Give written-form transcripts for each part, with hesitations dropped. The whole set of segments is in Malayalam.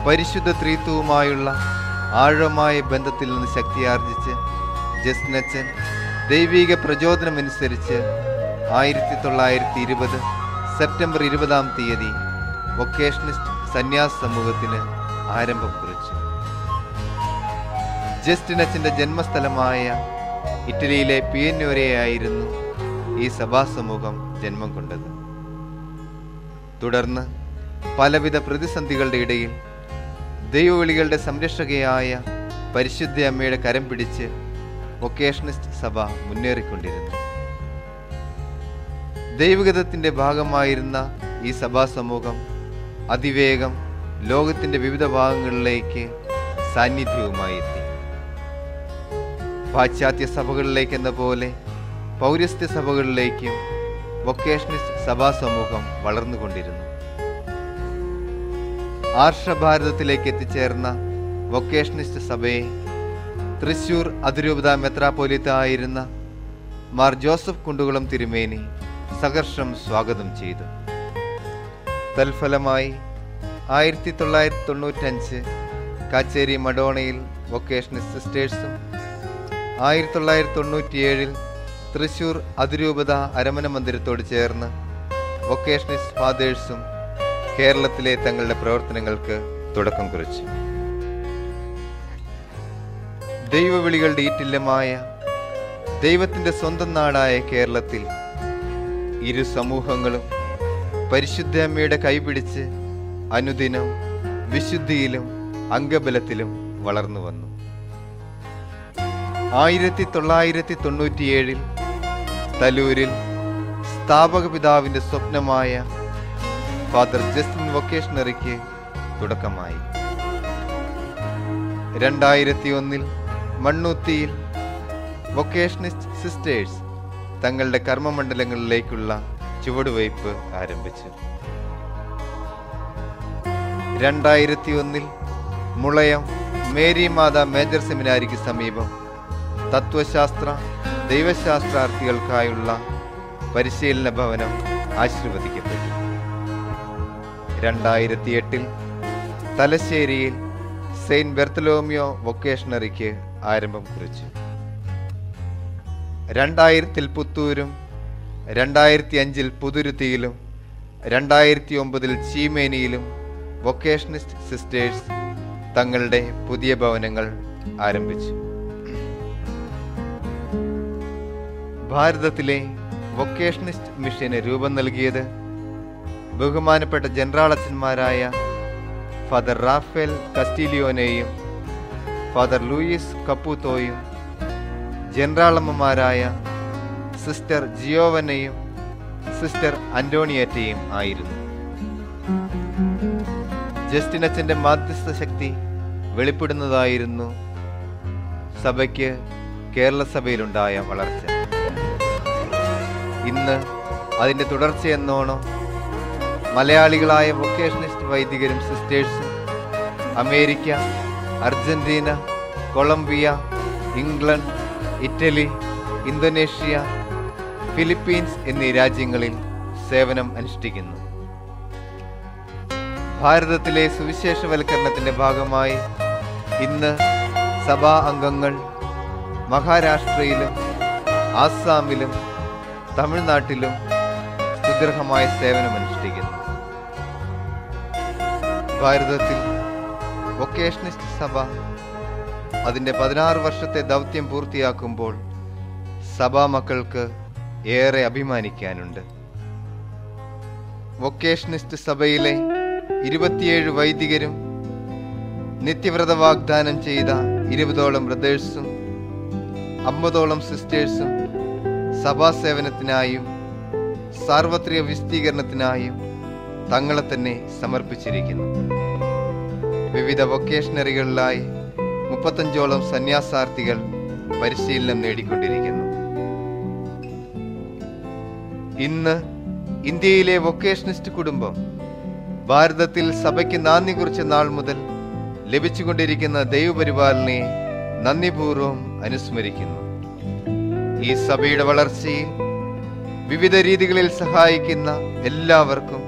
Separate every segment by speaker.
Speaker 1: പരിശുദ്ധ ത്രിത്വവുമായുള്ള ആഴമായ ബന്ധത്തിൽ നിന്ന് ശക്തിയാർജിച്ച് ജസ്റ്റിനച്ചൻ ദൈവിക പ്രചോദനമനുസരിച്ച് 1920 സെപ്റ്റംബർ 20 വൊക്കേഷനിസ്റ്റ് സന്യാസ സമൂഹത്തിന് ആരംഭം കുറിച്ചു. ജസ്റ്റിനച്ചന്റെ ജന്മസ്ഥലമായ ഇറ്റലിയിലെ പിയന്നോരയായിരുന്നു ഈ സഭാസമൂഹം ജന്മം കൊണ്ടത്. തുടർന്ന് പലവിധ പ്രതിസന്ധികളുടെ ഇടയിൽ ദൈവവിളികളുടെ സംരക്ഷകയായ പരിശുദ്ധ അമ്മയുടെ കരം പിടിച്ച് വൊക്കേഷനിസ്റ്റ് സഭ മുന്നേറിക്കൊണ്ടിരുന്നു. ദൈവഗതത്തിന്റെ ഭാഗമായിരുന്ന ഈ സഭാസമൂഹം അതിവേഗം ലോകത്തിന്റെ വിവിധ ഭാഗങ്ങളിലേക്ക് സാന്നിധ്യവുമായി എത്തി. പാശ്ചാത്യ സഭകളിലേക്കെന്ന പോലെ പൗരസ്ത്യ സഭകളിലേക്കും വൊക്കേഷനിസ്റ്റ് സഭാസമൂഹം വളർന്നുകൊണ്ടിരുന്നു. ആർഷഭാരതത്തിലേക്ക് എത്തിച്ചേർന്ന വൊക്കേഷനിസ്റ്റ് സഭയെ തൃശൂർ അതിരൂപത മെത്രാപ്പോലിത്ത ആയിരുന്ന മാർ ജോസഫ് കുണ്ടുകുളം തിരുമേനി സഹർഷം സ്വാഗതം ചെയ്തു. തൽഫലമായി 1995 കാച്ചേരി മഡോണയിൽ വൊക്കേഷനിസ്റ്റ് സിസ്റ്റേഴ്സും 1997 തൃശൂർ അതിരൂപത അരമന മന്ദിരത്തോട് ചേർന്ന് വൊക്കേഷനിസ്റ്റ് ഫാദേഴ്സും കേരളത്തിലെ തങ്ങളുടെ പ്രവർത്തനങ്ങൾക്ക് തുടക്കം കുറിച്ചു. ദൈവവിളികളുടെ ഈറ്റില്ലമായ ദൈവത്തിന്റെ സ്വന്തം നാടായ കേരളത്തിൽ ഇരു സമൂഹങ്ങളും പരിശുദ്ധ അമ്മയുടെ കൈപിടിച്ച് അനുദിനം വിശുദ്ധിയിലും അംഗബലത്തിലും വളർന്നു വന്നു. 1997 തലൂരിൽ സ്ഥാപക പിതാവിന്റെ സ്വപ്നമായ ഫാദർ ജസ്റ്റിൻ വൊക്കേഷണറിക്ക് തുടക്കമായി. 2001 മണ്ണൂത്തിയിൽ വൊക്കേഷനിസ്റ്റ് സിസ്റ്റേഴ്സ് തങ്ങളുടെ കർമ്മമണ്ഡലങ്ങളിലേക്കുള്ള ചുവടുവയ്പ് ആരംഭിച്ചു. 2001 മുളയം മേരി മാതാ മേജർ സെമിനാരിക്ക് സമീപം തത്വശാസ്ത്ര ദൈവശാസ്ത്രാർത്ഥികൾക്കായുള്ള പരിശീലന ഭവനം ആശീർവദിക്കപ്പെട്ടു. 2008 തലശ്ശേരിയിൽ സെയിന്റ് ബെർത്തലോമിയോ വൊക്കേഷണറിക്ക് ആരംഭം കുറിച്ചു. 2000 പുത്തൂരും 2005 പുതുരുത്തിയിലും 2009 ചീമേനിയിലും വൊക്കേഷനിസ്റ്റ് സിസ്റ്റേഴ്സ് തങ്ങളുടെ പുതിയ ഭവനങ്ങൾ ആരംഭിച്ചു. ഭാരതത്തിലെ വൊക്കേഷനിസ്റ്റ് മിഷന് രൂപം നൽകിയത് ബഹുമാനപ്പെട്ട ജനറാളച്ചന്മാരായ ഫാദർ റാഫേൽ കസ്റ്റീലിയോനെയും ഫാദർ ലൂയിസ് കപ്പൂത്തോയും ജനറാളമ്മമാരായ സിസ്റ്റർ ജിയോവനയും സിസ്റ്റർ അന്റോണിയേറ്റയും ആയിരുന്നു. ജസ്റ്റിനച്ചന്റെ മാധ്യസ്ഥ ശക്തി വെളിപ്പെടുന്നതായിരുന്നു സഭയ്ക്ക് കേരള സഭയിലുണ്ടായ വളർച്ച. ഇന്ന് അതിന്റെ തുടർച്ചയെന്നോണം മലയാളികളായ വൊക്കേഷനിസ്റ്റ് വൈദികരും സിസ്റ്റേഴ്സും America, Argentina, Colombia, England, Italy, Indonesia, Philippines എന്നീ രാജ്യങ്ങളിൽ സേവനം അനുഷ്ഠിക്കുന്നു. ഭാരതത്തിലെ സുവിശേഷവൽക്കരണത്തിന്റെ ഭാഗമായി ഇന്ന് സഭാ അംഗങ്ങൾ മഹാരാഷ്ട്രയിലും ആസാമിലും തമിഴ്നാട്ടിലും സുദീർഘമായ സേവനമനുഷ്ഠിക്കുന്നു. ഭാരതത്തിൽ വൊക്കേഷനിസ്റ്റ് സഭ അതിൻ്റെ 16 വർഷത്തെ ദൗത്യം പൂർത്തിയാക്കുമ്പോൾ സഭാ മക്കൾക്ക് ഏറെ അഭിമാനിക്കാനുണ്ട്. വൊക്കേഷനിസ്റ്റ് സഭയിലെ 27 വൈദികരും നിത്യവ്രത വാഗ്ദാനം ചെയ്ത 20ഓളം ബ്രദേഴ്സും 50ഓളം സിസ്റ്റേഴ്സും സഭാസേവനത്തിനായും സാർവത്രിക വിശദീകരണത്തിനായും തങ്ങളെ തന്നെ സമർപ്പിച്ചിരിക്കുന്നു. വിവിധ വൊക്കേഷണറികളിലായി 35ഓളം സന്യാസാർത്ഥികൾ പരിശീലനം നേടിക്കൊണ്ടിരിക്കുന്നു. ഇന്ന് ഇന്ത്യയിലെ വൊക്കേഷനിസ്റ്റ് കുടുംബം ഭാരതത്തിൽ സഭയ്ക്ക് നാന്ദി കുറിച്ച നാൾ മുതൽ ലഭിച്ചുകൊണ്ടിരിക്കുന്ന ദൈവപരിപാലനയെ നന്ദിപൂർവ്വം അനുസ്മരിക്കുന്നു. ഈ സഭയുടെ വളർച്ചയിൽ വിവിധ രീതികളിൽ സഹായിക്കുന്ന എല്ലാവർക്കും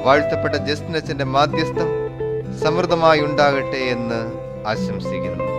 Speaker 1: വാഴ്ത്തപ്പെട്ട ജസ്റ്റിനച്ചന്റെ മാധ്യസ്ഥം സമൃദ്ധമായി ഉണ്ടാകട്ടെ എന്ന് ആശംസിക്കുന്നു.